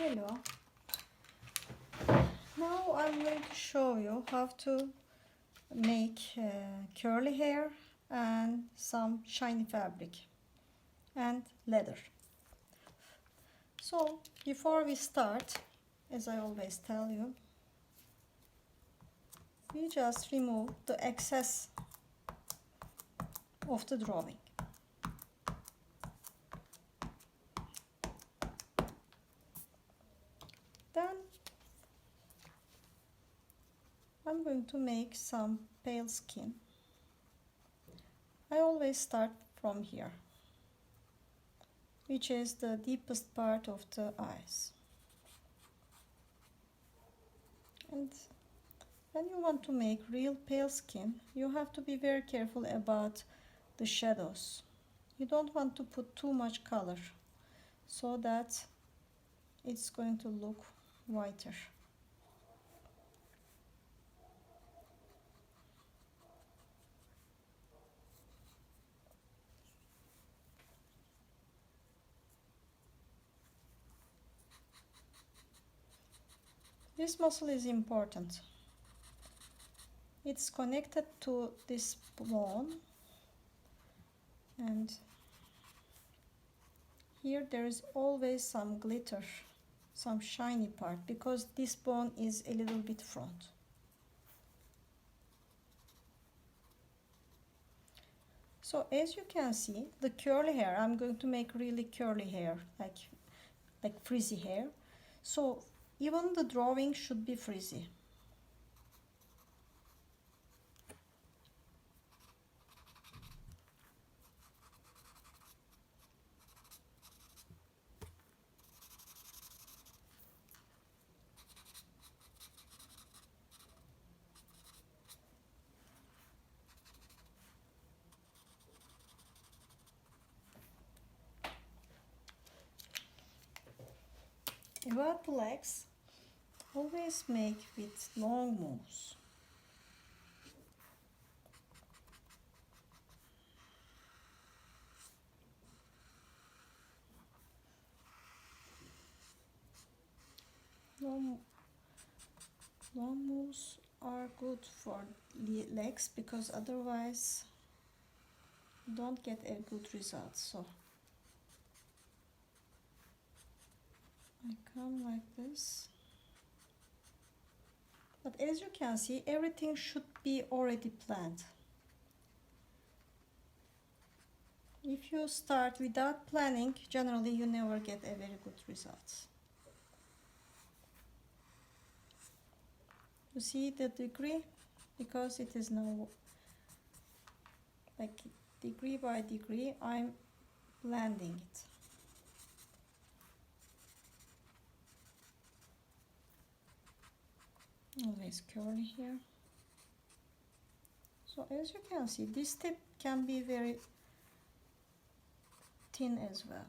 Hello. Now I'm going to show you how to make curly hair and some shiny fabric and leather. So before we start, as I always tell you, we just remove the excess of the drawing. Then I'm going to make some pale skin. I always start from here, which is the deepest part of the eyes. And when you want to make real pale skin, you have to be very careful about the shadows. You don't want to put too much color so that it's going to look whiter. This muscle is important. It's connected to this bone, and here there is always some glitter, some shiny part, because this bone is a little bit front. So as you can see, the curly hair, I'm going to make really curly hair, like frizzy hair. So even the drawing should be frizzy. About the legs, always make with long moves. Long moves are good for legs because otherwise you don't get a good result. So I come like this. But as you can see, everything should be already planned. If you start without planning, generally you never get a very good result. You see the degree? Because it is now like degree by degree, I'm blending it. Always curly here. So as you can see, this tip can be very thin as well.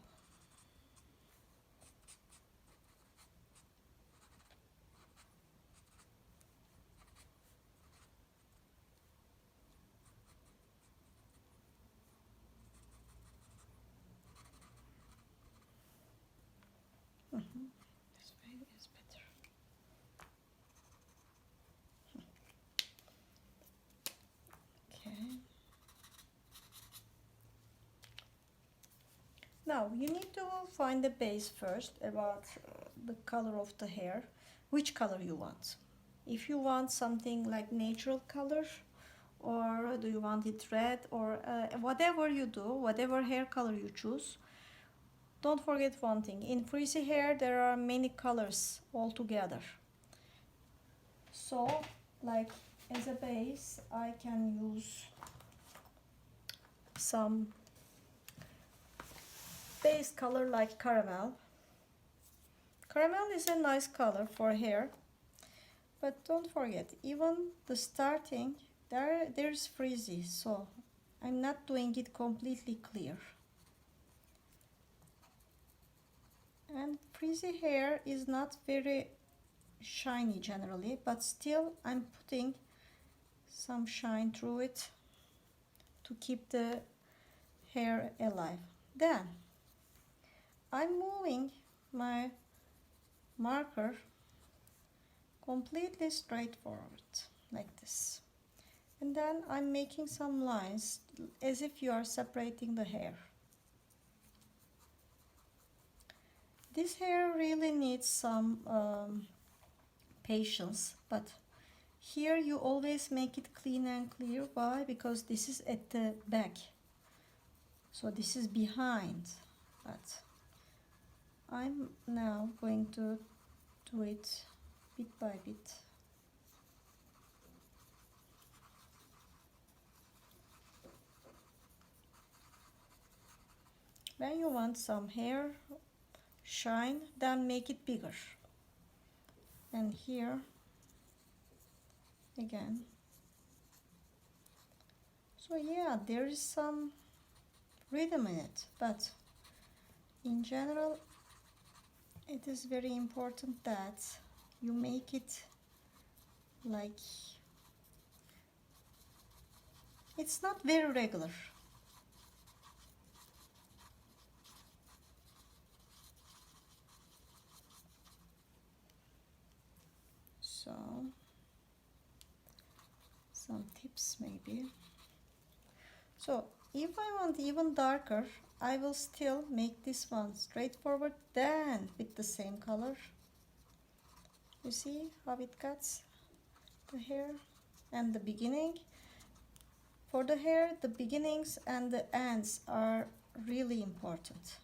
This way is better. Okay. Now you need to find the base first about the color of the hair, which color you want. If you want something like natural color, or do you want it red, or whatever you do, whatever hair color you choose, don't forget one thing. In frizzy hair there are many colors all together. So like as a base I can use some base color like caramel. Caramel is a nice color for hair, but don't forget, even the starting there's frizzy, so I'm not doing it completely clear. And frizzy hair is not very shiny generally, but still I'm putting some shine through it to keep the hair alive. Then I'm moving my marker completely straightforward like this, and then I'm making some lines as if you are separating the hair. This hair really needs some patience, but here you always make it clean and clear. Why? Because this is at the back, so this is behind, but I'm now going to do it bit by bit. When you want some hair shine, then make it bigger. And here again. So yeah, there is some rhythm in it, but in general it is very important that you make it like it's not very regular. So some tips maybe. So if I want even darker, I will still make this one straightforward, then with the same color. You see how it cuts the hair and the beginning. For the hair, the beginnings and the ends are really important.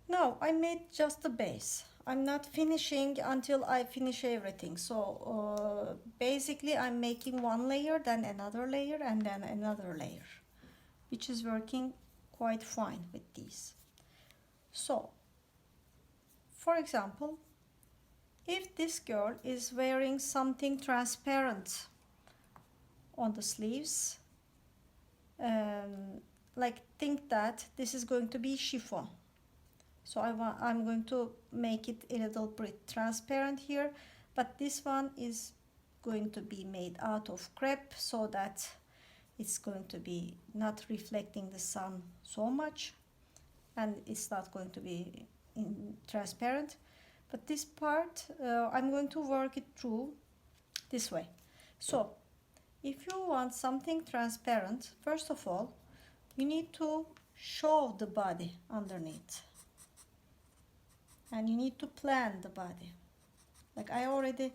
Now I made just the base. I'm not finishing until I finish everything. So basically I'm making one layer, then another layer, and then another layer, which is working quite fine with these. So for example, if this girl is wearing something transparent on the sleeves, like think that this is going to be chiffon. So I'm going to make it a little bit transparent here, but this one is going to be made out of crepe so that it's going to be not reflecting the sun so much, and it's not going to be transparent. But this part I'm going to work it through this way. So if you want something transparent, first of all you need to show the body underneath, and you need to plan the body. Like I already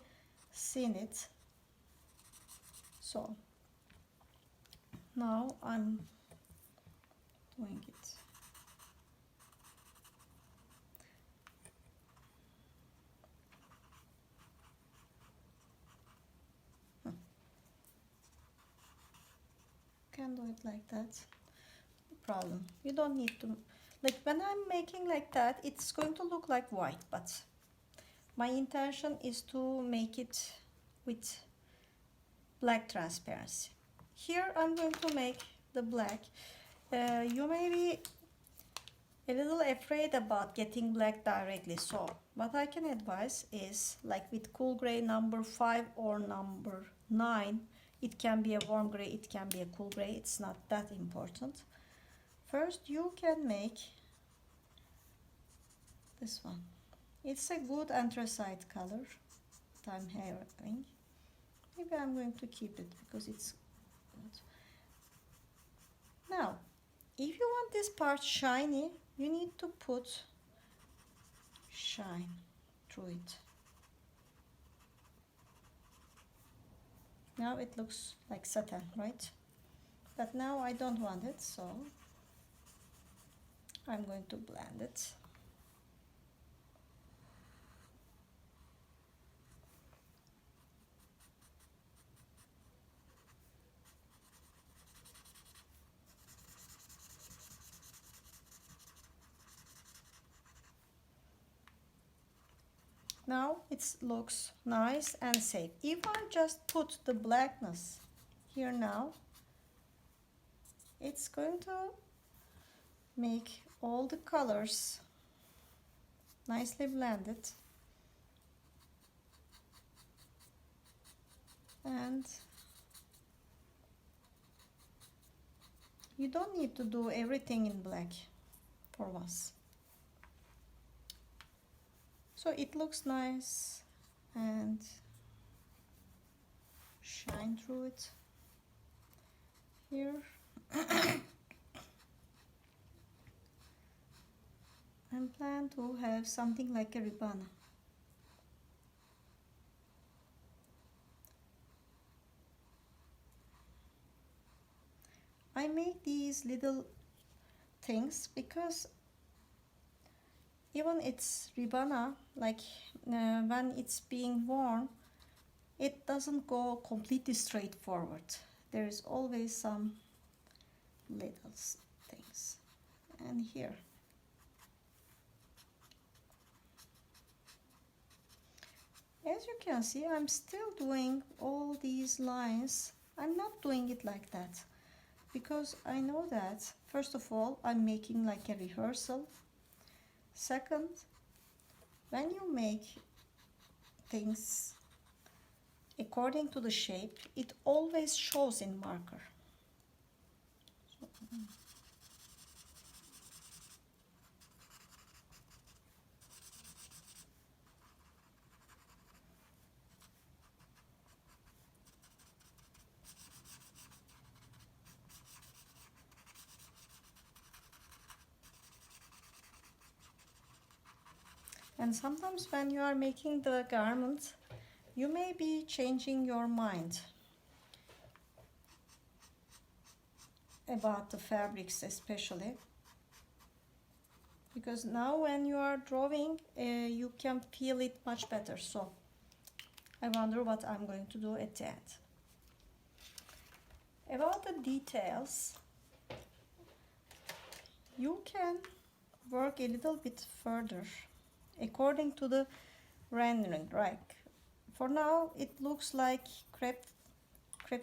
seen it, so now I'm doing it. Can do it like that, no problem. You don't need to, like when I'm making like that, it's going to look like white, but my intention is to make it with black transparency. Here I'm going to make the black. You may be a little afraid about getting black directly, so what I can advise is like with cool gray number 5 or number 9. It can be a warm gray, it can be a cool gray, it's not that important. First you can make this one. It's a good anthracite color that I'm having. Maybe I'm going to keep it because it's good. Now if you want this part shiny, you need to put shine through it. Now it looks like satin, right? But now I don't want it, so I'm going to blend it. Now it looks nice and safe. If I just put the blackness here now, it's going to make all the colors nicely blended. And you don't need to do everything in black for once. So it looks nice and shine through it here. I plan to have something like a ribbon. I make these little things because even it's ribbon, like when it's being worn, it doesn't go completely straightforward. There is always some little things. And here, as you can see, I'm still doing all these lines. I'm not doing it like that because I know that first of all I'm making like a rehearsal. Second, when you make things according to the shape, it always shows in marker. And sometimes when you are making the garment, you may be changing your mind about the fabrics, especially because now when you are drawing, you can feel it much better. So I wonder what I'm going to do at the end. About the details, you can work a little bit further according to the rendering, right? For now it looks like crepe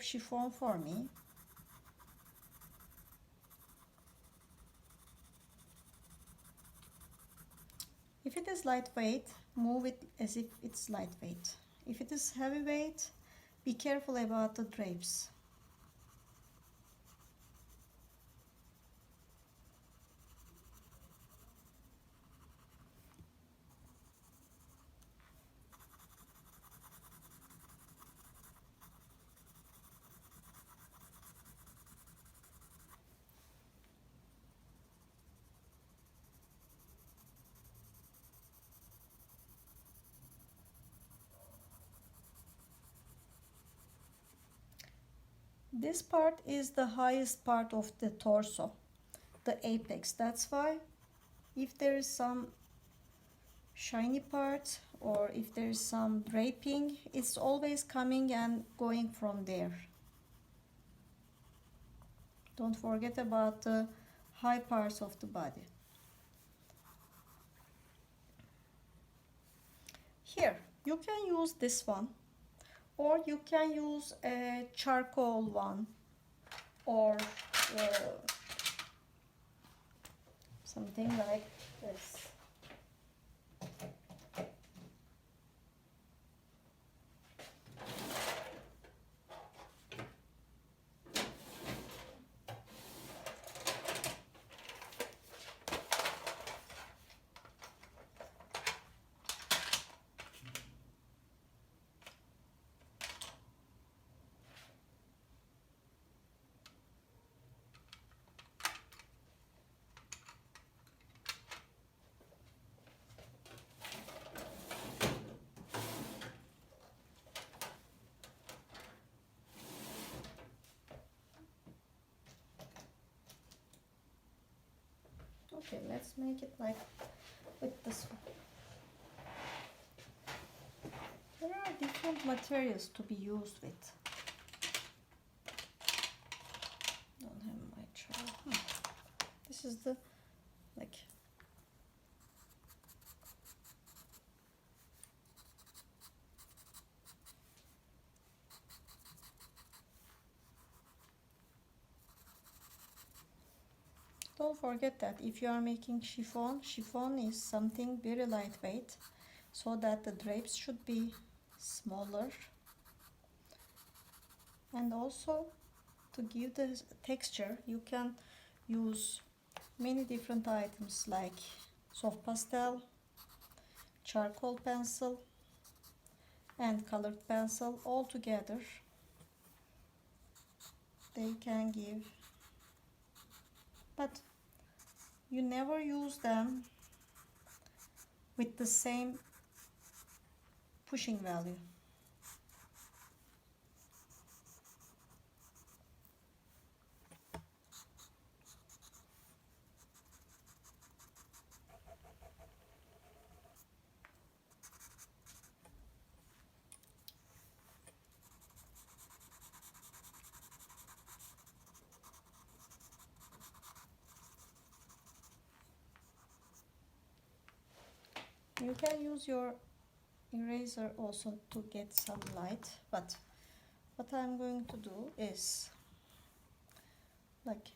chiffon for me. If it is lightweight, move it as if it's lightweight. If it is heavyweight, be careful about the drapes. This part is the highest part of the torso, the apex. That's why if there is some shiny part or if there is some draping, it's always coming and going from there. Don't forget about the high parts of the body. Here, you can use this one, or you can use a charcoal one, or something like this. Okay, let's make it like with this one. There are different materials to be used with. Don't have my chart. This is the like don't forget that if you are making chiffon is something very lightweight, so that the drapes should be smaller And also, to give the texture, you can use many different items like soft pastel, charcoal pencil, and colored pencil. All together they can give, but you never use them with the same pushing value. You can use your eraser also to get some light, but what I'm going to do is, like,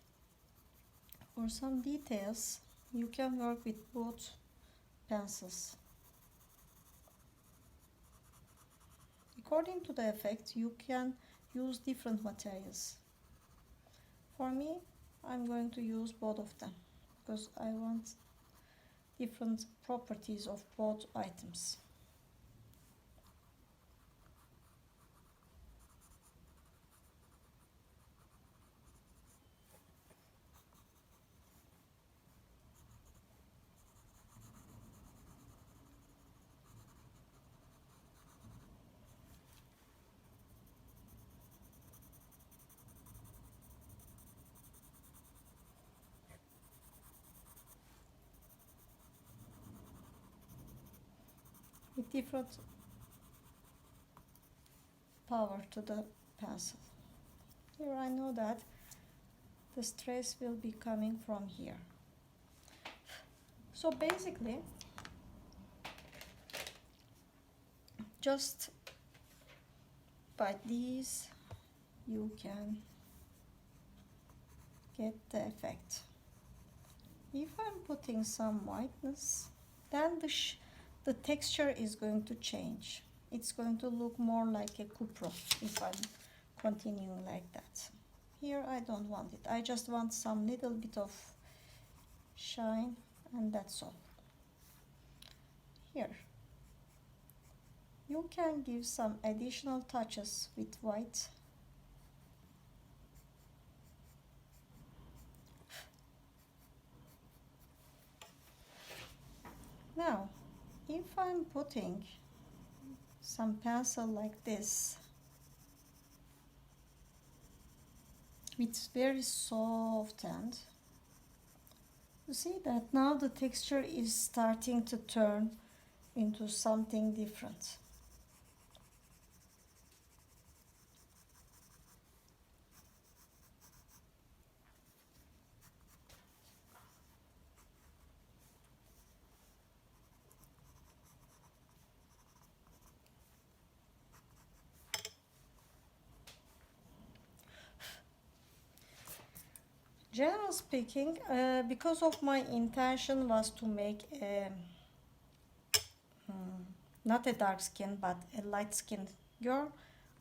for some details you can work with both pencils. According to the effect, you can use different materials. For me, I'm going to use both of them because I want different properties of both items. With different power to the pencil. Here I know that the stress will be coming from here. So basically, just by these you can get the effect. If I'm putting some whiteness, then the texture is going to change. It's going to look more like a cupro if I'm continuing like that. Here I don't want it. I just want some little bit of shine, and that's all. Here you can give some additional touches with white. Now, if I'm putting some pencil like this, it's very soft, and you see that now the texture is starting to turn into something different. Generally speaking, because of my intention was to make a, not a dark skin but a light skinned girl,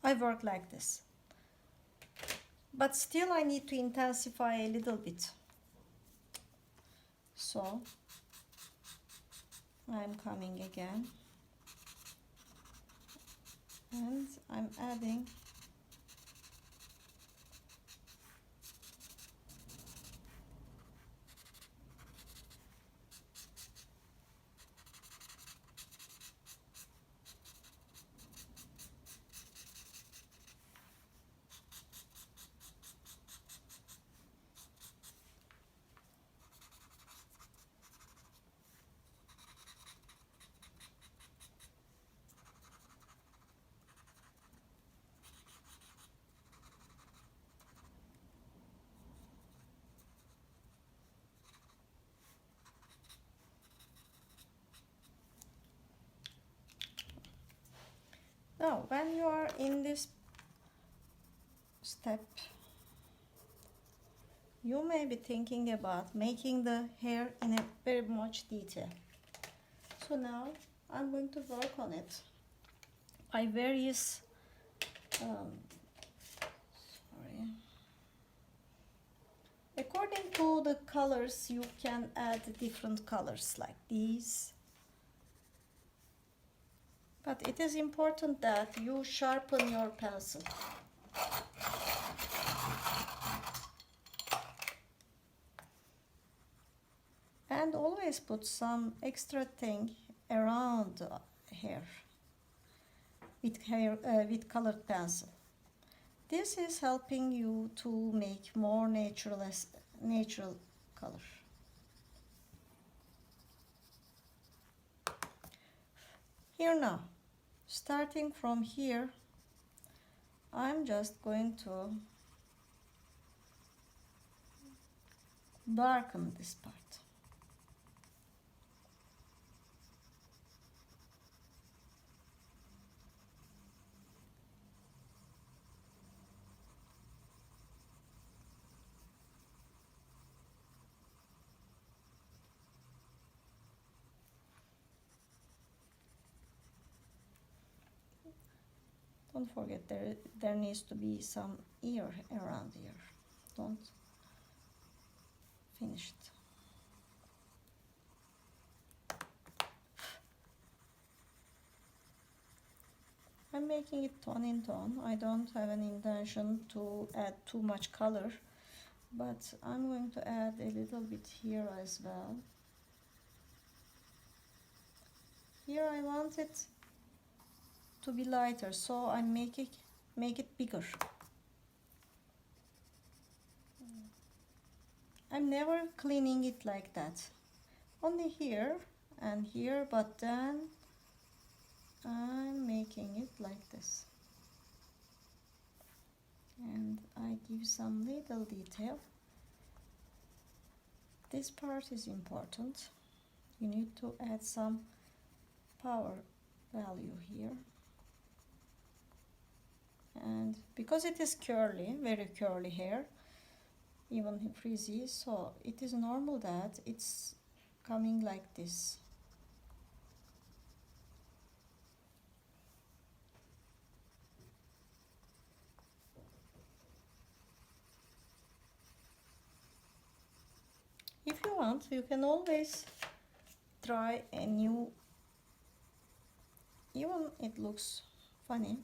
I work like this. But still I need to intensify a little bit. So I'm coming again and I'm adding now when you are in this step, you may be thinking about making the hair in a very much detail. So now I'm going to work on it by various According to the colors, you can add different colors like these. But it is important that you sharpen your pencil. And always put some extra thing around the hair with colored pencil. This is helping you to make more natural color. Here now, starting from here, I'm just going to darken this part. Don't forget there needs to be some ear around here. Don't finish it. I'm making it tone in tone. I don't have an intention to add too much color, but I'm going to add a little bit here as well. Here I want it to be lighter, so I make it bigger. I'm never cleaning it like that, only here and here, but then I'm making it like this, and I give some little detail. This part is important. You need to add some power value here. And because it is curly, very curly hair, even frizzy, so it is normal that it's coming like this. If you want, you can always try a new, even it looks funny,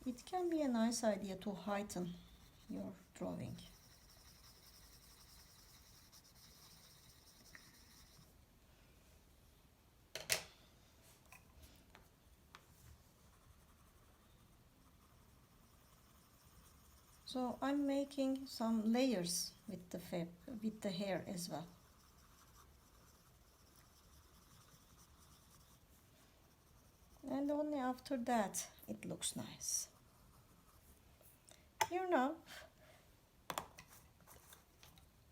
it can be a nice idea to heighten your drawing. So I'm making some layers with the hair as well. And only after that it looks nice. Here now,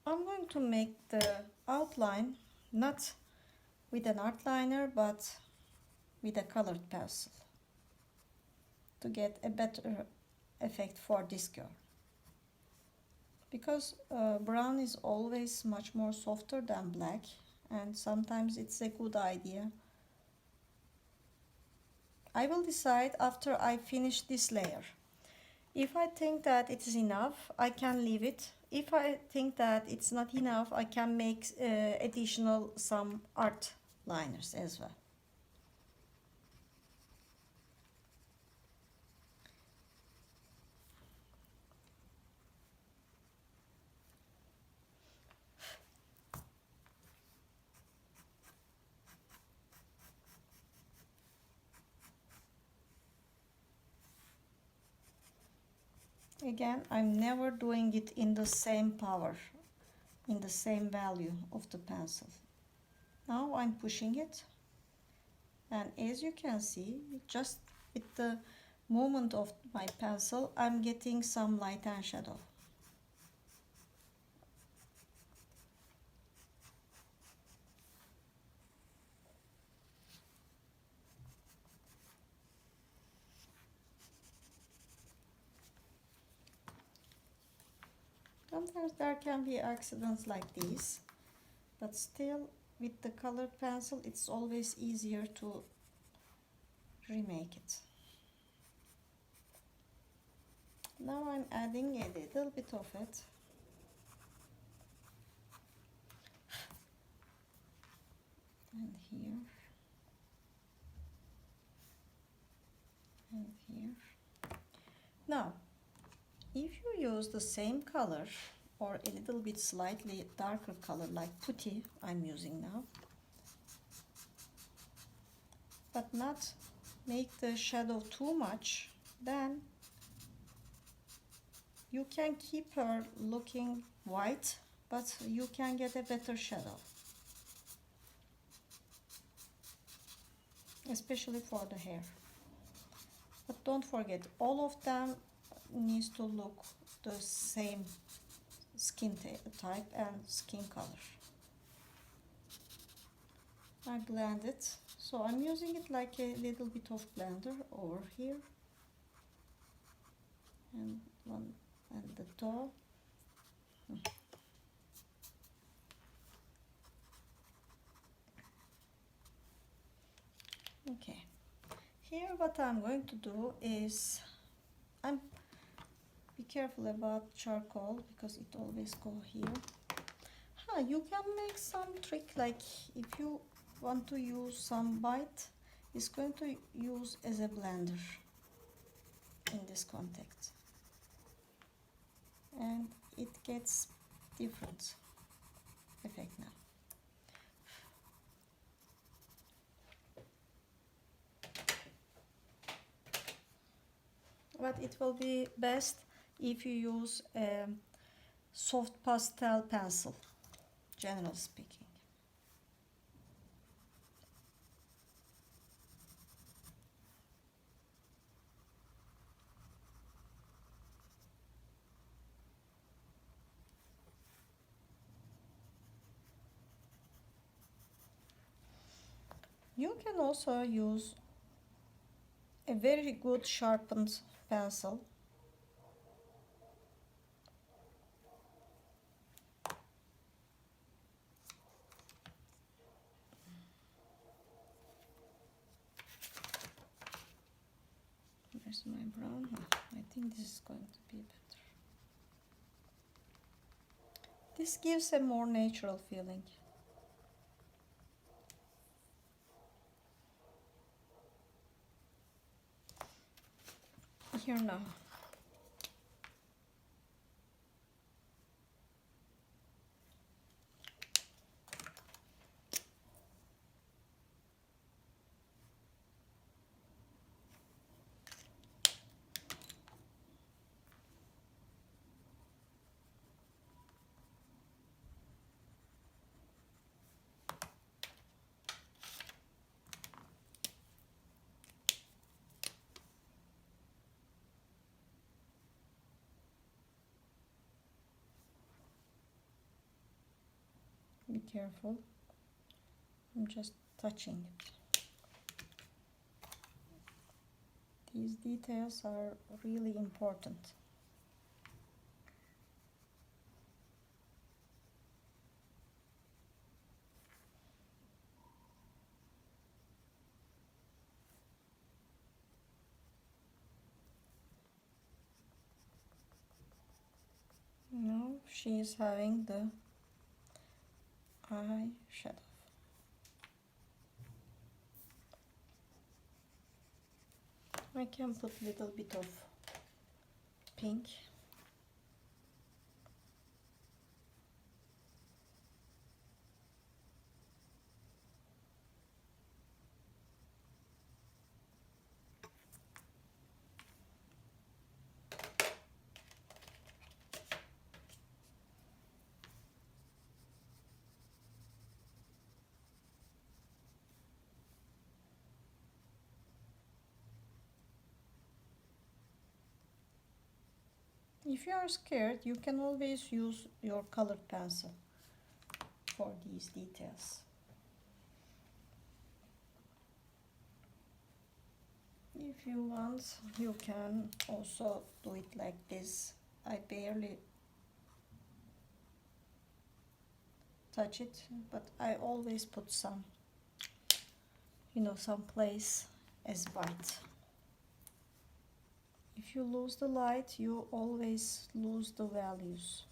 I'm going to make the outline not with an outliner but with a colored pencil to get a better effect for this girl. Because brown is always much more softer than black, and sometimes it's a good idea. I will decide after I finish this layer. If I think that it is enough, I can leave it. If I think that it's not enough, I can make additional some art liners as well. Again, I'm never doing it in the same power, in the same value of the pencil. Now I'm pushing it, and as you can see, just with the movement of my pencil, I'm getting some light and shadow. Sometimes there can be accidents like these, but still with the colored pencil it's always easier to remake it. Now I'm adding a little bit of it. here and here. Now, if you use the same color or a little bit slightly darker color like putty I'm using now, but not make the shadow too much, then you can keep her looking white, but you can get a better shadow, especially for the hair. But don't forget, all of them needs to look the same skin type and skin color. I blend it, so I'm using it like a little bit of blender over here and one and the toe. Okay, here what I'm going to do is, be careful about charcoal because it always go here. You can make some trick, like if you want to use some white, it's going to use as a blender in this contact, and it gets different effect now. But it will be best if you use a soft pastel pencil, generally speaking. You can also use a very good sharpened pencil. Where's my brown? I think this is going to be better. This gives a more natural feeling. Here now. Be careful. I'm just touching it. These details are really important. Now she is having the eye shadow. I can put a little bit of pink. If you are scared, you can always use your colored pencil for these details. If you want, you can also do it like this. I barely touch it, but I always put some, some place as white. If you lose the light, you always lose the values.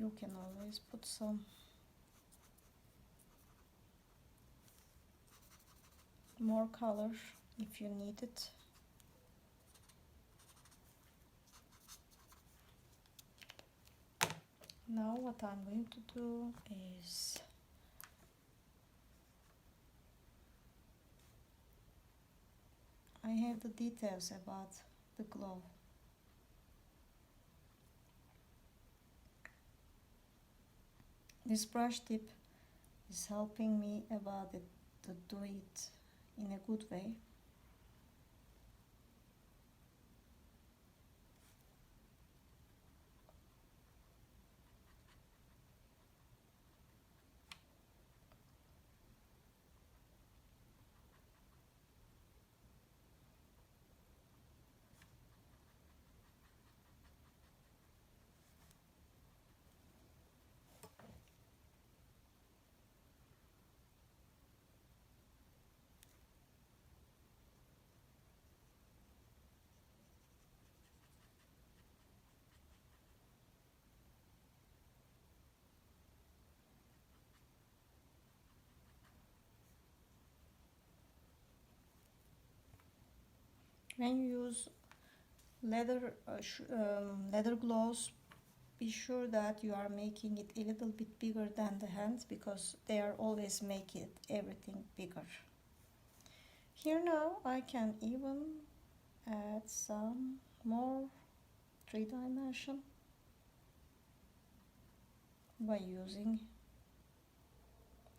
You can always put some more color if you need it. Now what I'm going to do is I have the details about the glove. This brush tip is helping me about it to do it in a good way. When you use leather gloves, be sure that you are making it a little bit bigger than the hand, because they are always making everything bigger. Here now I can even add some more 3D by using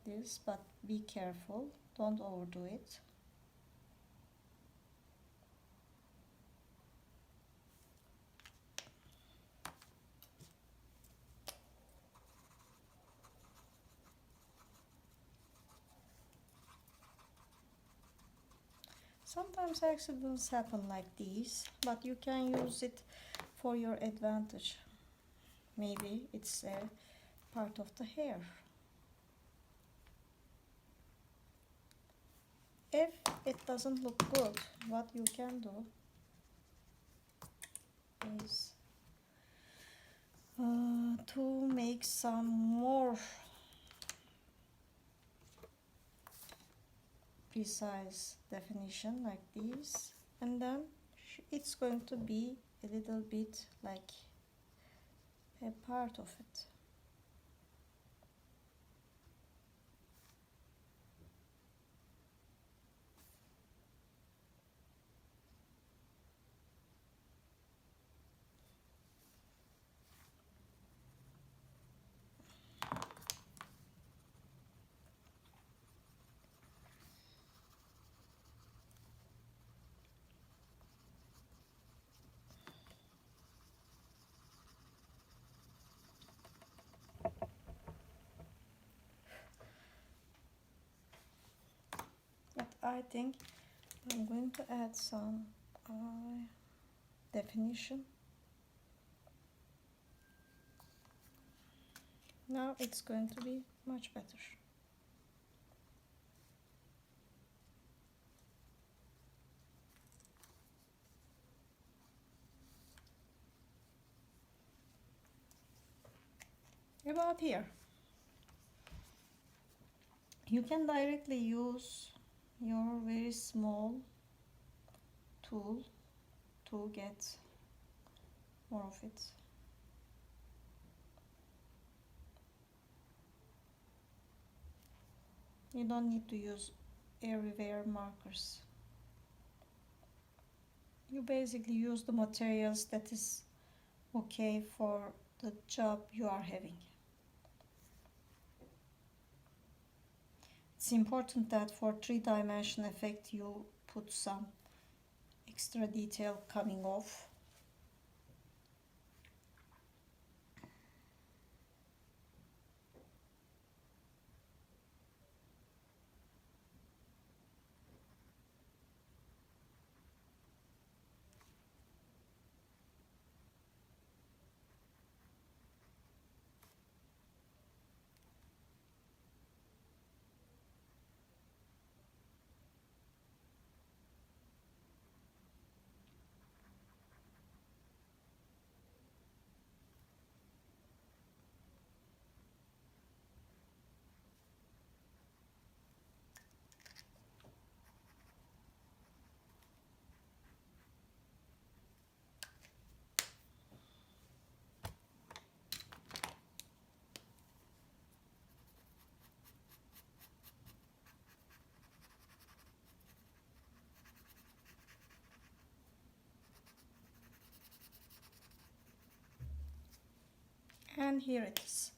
this, but be careful, don't overdo it. Sometimes accidents happen like these, but you can use it for your advantage. Maybe it's a part of the hair. If it doesn't look good, what you can do is to make some more precise definition like this, and then it's going to be a little bit like a part of it. But I think I'm going to add some definition. Now it's going to be much better. About here, you can directly use your very small tool to get more of it. You don't need to use everywhere markers. You basically use the materials that is okay for the job you are having. It's important that for 3D effect you put some extra detail coming off. and here it is.